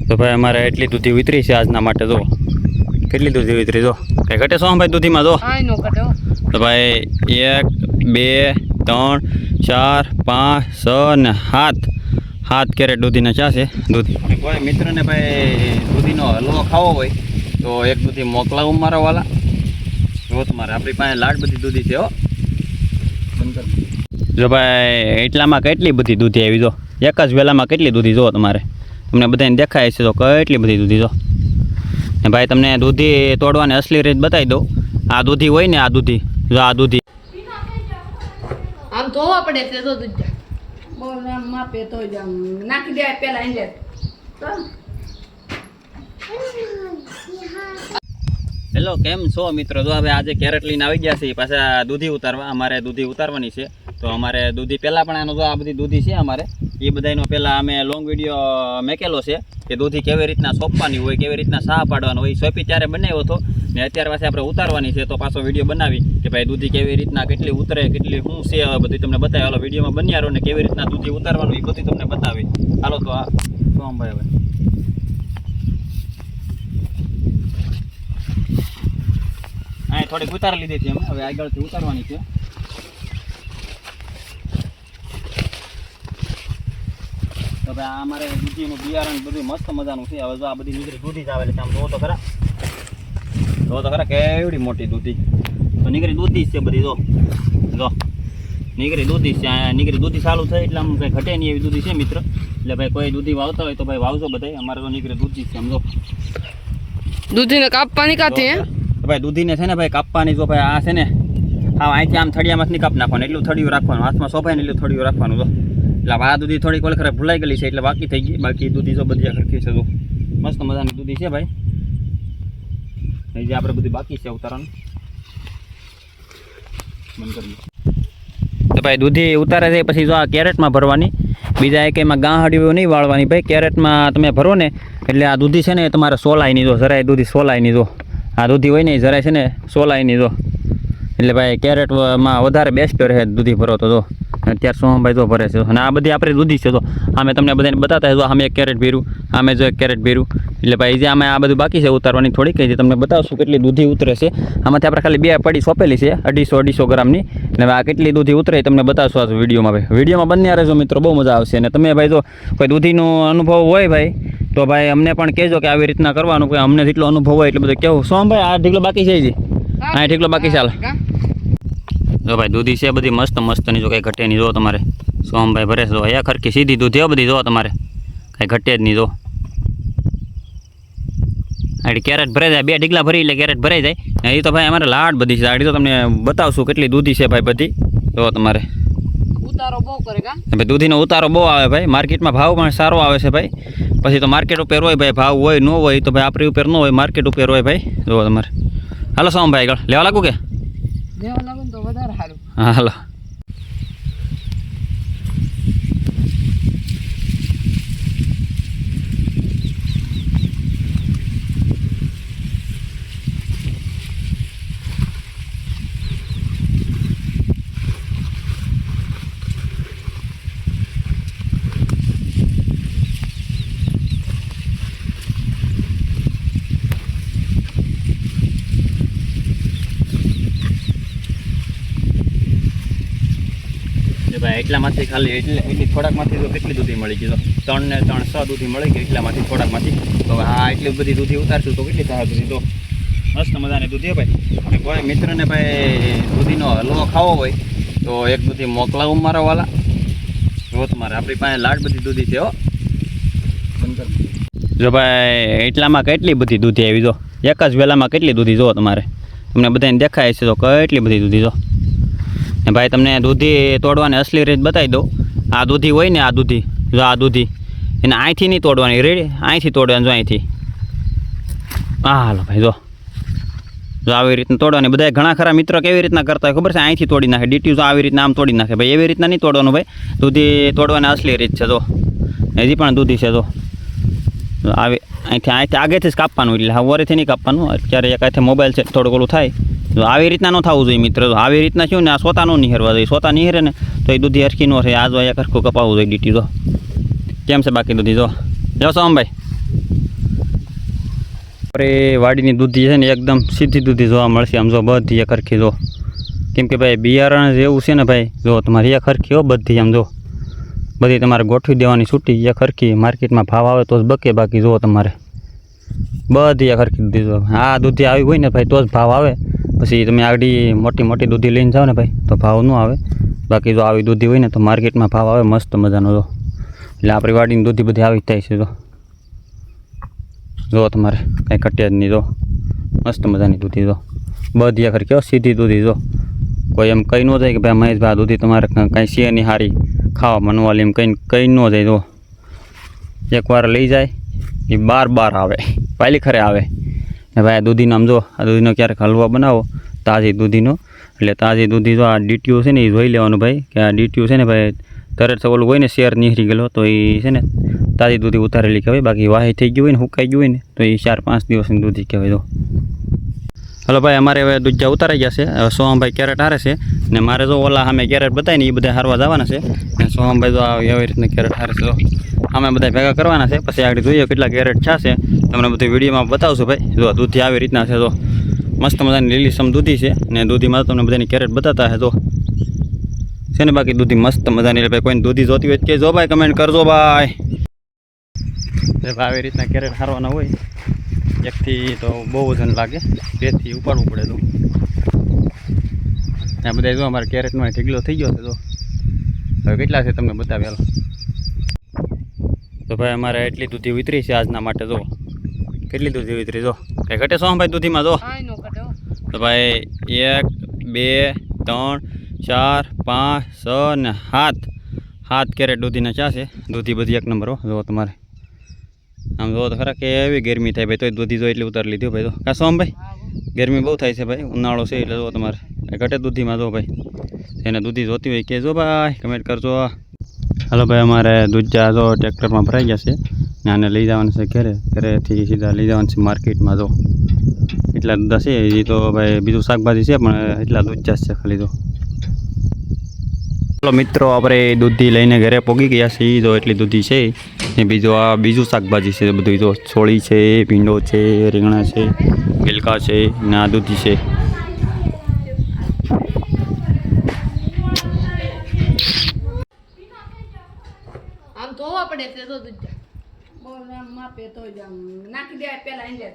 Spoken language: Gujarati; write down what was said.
તો ભાઈ અમારે એટલી દૂધી ઉતરી છે આજના માટે જો કેટલી દૂધી ઉતરી જો કઈ ઘટે શું ભાઈ દૂધીમાં જો તો ભાઈ 1 2 3 4 5 6 ને 7 કેરેટ દૂધીના ચા છે દૂધ કોઈ મિત્રને ભાઈ દૂધીનો હલવો ખાવો હોય તો એક દૂધી મોકલાવું મારા વાલા જો તમારે આપણી પાસે લાડ બધી દૂધી છે હો જો ભાઈ એટલામાં કેટલી બધી દૂધી આવી જો એક જ વેલામાં કેટલી દૂધી જો તમારે તમને બધાને દેખાય છે તો કેટલી બધી દૂધી જો ને ભાઈ તમને દૂધી તોડવાની અસલી રીત બતાવી દઉં આ દૂધી હોય ને આ દૂધી જો આ દૂધી આમ ધોવા પડે છે તો દૂધ બોલ આમ માપે તો જ આમ નાખી દે પેલા ઇંડે હેલો કેમ છો મિત્રો જો હવે આજે કેરેટ લઈને આવી ગયા છે પાછા દૂધી ઉતારવા અમારે દૂધી ઉતારવાની છે તો અમારે દૂધી પહેલાં પણ આનો જો આ બધી દૂધી છે અમારે એ બધાનો પહેલાં અમે લોંગ વિડીયો મેકેલો છે કે દૂધી કેવી રીતના સોંપવાની હોય કેવી રીતના સાહ પાડવાનો હોય સોંપી ત્યારે બનાવ્યો હતો ને અત્યારે પાછી આપણે ઉતારવાની છે તો પાછો વિડીયો બનાવી કે ભાઈ દૂધી કેવી રીતના કેટલી ઉતરે કેટલી શું છે હવે બધું તમને બતાવે હાલો વિડીયોમાં બન્યા રહો ને કેવી રીતના દૂધી ઉતારવાનું એ બધું તમને બતાવી હાલો તો આ સોમભાઈ હવે અહીં થોડીક ઉતારી લીધી છે અમે હવે આગળથી ઉતારવાની છે તો ભાઈ આ અમારે દૂધીનું બિયારણ બધું મસ્ત મજાનું છે હવે જો આ બધી નીકળી દૂધી જ આવેલી છે આમ જો તો ખરા કેવડી મોટી દૂધી તો નીકળી દૂધી જ છે બધી જો નીકળી દૂધી છે નીકળી દૂધી ચાલુ થાય એટલે આમ કંઈ ઘટે નહીં એવી દૂધી છે મિત્ર એટલે ભાઈ કોઈ દૂધી વાવતા હોય તો ભાઈ વાવજો બધા અમારે તો નીકળી દૂધી છે સમજો દૂધીને કાપવાની કાથી હે ભાઈ દૂધીને છે ને ભાઈ કાપવાની જો ભાઈ આ છે ને હા અહીંથી આમ થળિયામાંથી કાપ નાખવાનું એટલું થળિયું રાખવાનું હાથમાં સોંપાય ને એટલું થળિયું રાખવાનું જો એટલે આ દૂધી થોડીક વખત ભૂલાઈ ગયેલી છે એટલે બાકી થઈ ગઈ બાકી દૂધી તો બધી ખરખી છે જો મસ્ત મજાની દૂધી છે ભાઈ જે આપણે બધી બાકી છે ઉતારવાનું બંધ કરી તો ભાઈ દૂધી ઉતારે છે પછી જો આ કેરેટમાં ભરવાની બીજા એક એમાં ગાંહડીઓ નહીં વાળવાની ભાઈ કેરેટમાં તમે ભરો ને એટલે આ દૂધી છે ને તમારે સોલાઈની જો જરાય દૂધી સોલાઈની જો આ દૂધી હોય ને જરાય છે ને સોલાઈની જો એટલે ભાઈ કેરેટમાં વધારે બેસ્ટ રહે દૂધી ભરો તો જો અત્યારે સોમભાઈ જો ભરે છે અને આ બધી આપણી દૂધી છે તો અમે તમને બધાને બતાતા જો અમે એક કેરેટ ભર્યું અમે જો એક કેરેટ ભર્યું એટલે ભાઈ જે અમે આ બધું બાકી છે ઉતારવાની થોડીક જે તમને બતાવશું કેટલી દૂધી ઉતરે છે આમાંથી આપણે ખાલી 2 પડી સોંપેલી છે 250 ગ્રામની અને આ કેટલી દૂધી ઉતરે તમને બતાવશું આ વિડીયોમાં ભાઈ વિડીયોમાં બન્યા રહેજો મિત્રો બહુ મજા આવશે અને તમે ભાઈ જો કોઈ દૂધીનો અનુભવ હોય ભાઈ તો ભાઈ અમને પણ કહેજો કે આવી રીતના કરવાનું કે અમને જેટલો અનુભવ હોય એટલું બધું કેવું સોમભાઈ આ ઢીકલો બાકી છે જી આ ઢીકલો બાકી ચાલે જો ભાઈ દૂધી છે બધી મસ્ત મસ્તની જો કંઈ ઘટે નહીં જો તમારે સોમભાઈ ભરે જો અહીંયા ખરખી સીધી દૂધી હો બધી જો તમારે કાંઈ ઘટે જ નહીં જો આડી કેરેટ ભરાઈ જાય 2 ઢીકલા ભરી એટલે કેરેટ ભરાઈ જાય એ તો ભાઈ અમારે લાડ બધી છે આડી તો તમને બતાવશું કેટલી દૂધી છે ભાઈ બધી જો તમારે ઉતારો બહુ કરે કા ભાઈ દૂધીનો ઉતારો બહુ આવે ભાઈ માર્કેટમાં ભાવ પણ સારો આવે છે ભાઈ પછી તો માર્કેટ ઉપર હોય ભાઈ ભાવ હોય ન હોય તો ભાઈ આપણી ઉપર ન હોય માર્કેટ ઉપર હોય ભાઈ જો તમારે હાલો સોમભાઈ આગળ લેવા લાગુ કે લેવા લાગુ તો વધારે સારું હા હાલો ભાઈ એટલામાંથી ખાલી એટલી થોડાકમાંથી તો કેટલી દૂધી મળી ગઈ તો 3 ને 3 6 દૂધી મળી ગઈ એટલામાંથી થોડાકમાંથી તો હા એટલી બધી દૂધી ઉતારશું તો કેટલી થાય દૂધી તો મસ્ત મજાની દૂધી ભાઈ અને કોઈ મિત્રને ભાઈ દૂધીનો હલવો ખાવો હોય તો એક દૂધી મોકલાવું મારા વાલા જો તમારે આપણી પાસે લાડ બધી દૂધી છે હો જો ભાઈ એટલામાં કેટલી બધી દૂધી આવી જો એક જ વેલામાં કેટલી દૂધી જો તમારે તમને બધાને દેખાય છે તો કેટલી બધી દૂધી જો ને ભાઈ તમને દૂધી તોડવાની અસલી રીત બતાવી દઉં આ દૂધી હોય ને આ દૂધી જો આ દૂધી એને અહીંથી નહીં તોડવાની રેડી અહીંથી તોડવાની જો અહીંથી હા હાલો ભાઈ જો આવી રીતના તોડવાની બધા ઘણા ખરા મિત્રો કેવી રીતના કરતા હોય ખબર છે અહીંથી તોડી નાખે ડીટી જો આવી રીતના આમ તોડી નાખે ભાઈ એવી રીતના નહીં તોડવાનું ભાઈ દૂધી તોડવાની અસલી રીત છે જો હજી પણ દૂધી છે જો આવી અહીંથી આગેથી જ કાપવાનું એટલે વરેથી નહીં કાપવાનું અત્યારે એક હાથે મોબાઈલ છે થોડુંક ઓલું થાય તો આવી રીતના ન થવું જોઈએ મિત્ર તો આવી રીતના શું ને આ સોતા ન નિહેરવા જોઈએ સોતા નિહેરે ને તો એ દૂધી હરખી ન રહે આ જો અહીંયા હરખું કપાવવું જોઈએ ડીટી જો કેમ છે બાકી દૂધી જો સોમભાઈ આપણે વાડીની દૂધી છે ને એકદમ સીધી દૂધી જોવા મળશે આમ જો બધી એક હરખી જો કેમ કે ભાઈ બિયારણ જેવું છે ને ભાઈ જો તમારી એક હરખી હો બધી આમ જો બધી તમારે ગોઠવી દેવાની છૂટી એક હરખી માર્કેટમાં ભાવ આવે તો જ બકે બાકી જુઓ તમારે બધી એક હરખી દૂધી જો આ દૂધી આવી હોય ને ભાઈ તો જ ભાવ આવે પછી તમે આગળ મોટી મોટી દૂધી લઈને જાઓ ને ભાઈ તો ભાવ ન આવે બાકી જો આવી દૂધી હોય ને તો માર્કેટમાં ભાવ આવે મસ્ત મજાનો જો એટલે આપણી વાડીની દૂધી બધી આવી જ થાય છે જો તમારે કાંઈ ઘટ્યા જ નહીં જો મસ્ત મજાની દૂધી જો બધી આખર કેવો સીધી દૂધી જો કોઈ એમ કહી ન જાય કે ભાઈ મહેશભાઈ આ દૂધી તમારે કાંઈ છે નહીં સારી ખાવા મનવાલી એમ કંઈ ન જાય જો એકવાર લઈ જાય એ બાર આવે પાલી ખરે આવે ને ભાઈ આ દૂધીનો આમ જો આ દૂધીનો ક્યારેક હલવો બનાવો તાજી દૂધીનો એટલે તાજી દૂધી જો આ ડીટીયું છે ને એ જોઈ લેવાનું ભાઈ કે આ ડીટીયું છે ને ભાઈ તરત ઓલું હોય ને શેર નીકળી ગયેલો તો એ છે ને તાજી દૂધી ઉતારેલી કહેવાય બાકી વાહી થઈ ગયું હોય ને સુકાઈ ગયું હોય ને તો એ 4-5 દિવસની દૂધી કહેવાય જો હલો ભાઈ અમારે હવે દૂધા ઉતારાઈ ગયા છે હવે સોહમભાઈ કેરેટ હારે છે ને મારે જો ઓલા સામે કેરેટ બતાવી ને એ બધા હારવા જવાના છે ને સોહમભાઈ જો એવી રીતના કેરેટ હારે છે તો અમે બધા ભેગા કરવાના છે પછી આગળ જોઈએ કેટલા કેરેટ છે તમને બધું વિડીયોમાં બતાવશું ભાઈ જો દૂધી આવી રીતના છે તો મસ્ત મજાની લીલીસમ દૂધી છે ને દૂધીમાં તમને બધાની કેરેટ બતાતા છે તો છે ને બાકી દૂધી મસ્ત મજાની એટલે ભાઈ કોઈને દૂધી જોતી હોય કે જો ભાઈ કમેન્ટ કરજો ભાઈ આવી રીતના કેરેટ હારવાના હોય એકથી તો બહુ વજન લાગે બેથી ઉપાડવું પડે તો ત્યાં બધા જો અમારે કેરેટનો ઢીગલો થઈ ગયો છે તો હવે કેટલા છે તમને બતાવેલો તો ભાઈ અમારે એટલી દૂધી વિતરી છે આજના માટે જો કેટલી દૂધી વિતરી જો કંઈ ઘટે શું ભાઈ દૂધીમાં જો તો ભાઈ 1 2 3 4 5 6 ને 7 કેરેટ દૂધીના ચા છે દૂધી બધી એક નંબર હો જો તમારે આમ જો તો ખરા કે એવી ગરમી થાય ભાઈ તો દૂધી જો એટલી ઉતારી લીધી ભાઈ તો કાં સોમ ભાઈ ગરમી બહુ થાય છે ભાઈ ઉનાળો છે એટલે જો તમારે ઘટે દૂધીમાં જો ભાઈ એને દૂધી જોતી હોય કે જો ભાઈ કમેન્ટ કરજો હાલો ભાઈ અમારે દૂધા જો ટ્રેક્ટરમાં ભરાઈ ગયા છે ને આને લઈ જવાનું છે ઘરેથી સીધા લઈ જવાનું છે માર્કેટમાં જો એટલા દૂધા છે એ તો ભાઈ બીજું શાકભાજી છે પણ એટલા દૂધા છે ખાલી તો ચાલો મિત્રો આપણે દૂધી લઈને ઘરે પોગી ગયા છીએ જો એટલી દૂધી છે ને બીજું શાકભાજી છે બધું જો છોળી છે ભીંડો છે રીંગણા છે ગિલકા છે ને આ દૂધી છે આમ ધોવા પડે તે તો દૂધ બહુ આમ માપે તો જ આમ નાખી દે પેલા અંદર